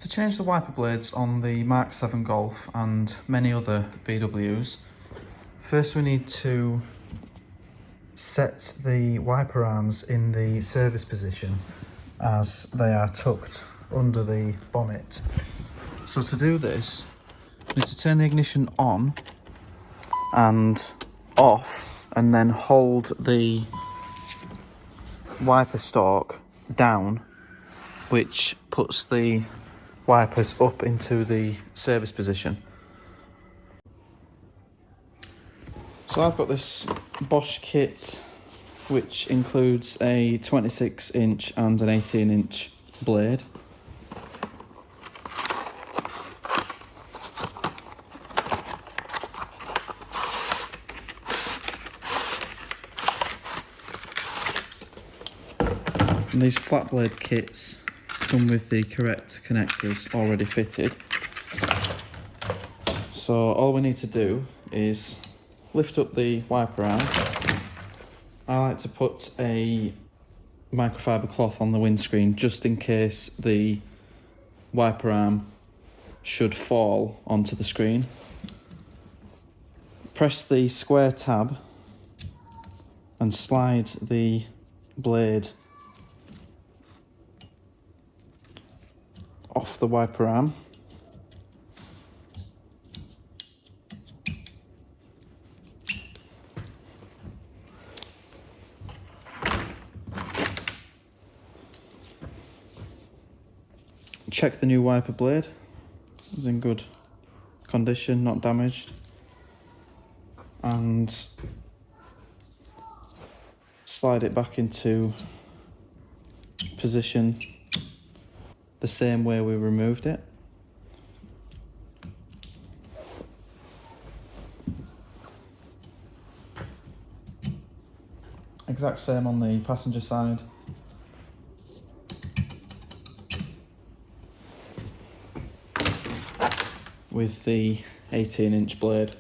To change the wiper blades on the MK7 Golf and many other VWs, first we need to set the wiper arms in the service position as they are tucked under the bonnet. So to do this, we need to turn the ignition on and off, and then hold the wiper stalk down, which puts the wipers up into the service position. So I've got this Bosch kit which includes a 26-inch and an 18-inch blade. And these flat blade kits come with the correct connectors already fitted. So all we need to do is lift up the wiper arm. I like to put a microfiber cloth on the windscreen just in case the wiper arm should fall onto the screen. Press the square tab and slide the blade off the wiper arm. Check the new wiper blade is in good condition, not damaged, and slide it back into position the same way we removed it. Exact same on the passenger side. With the 18-inch blade.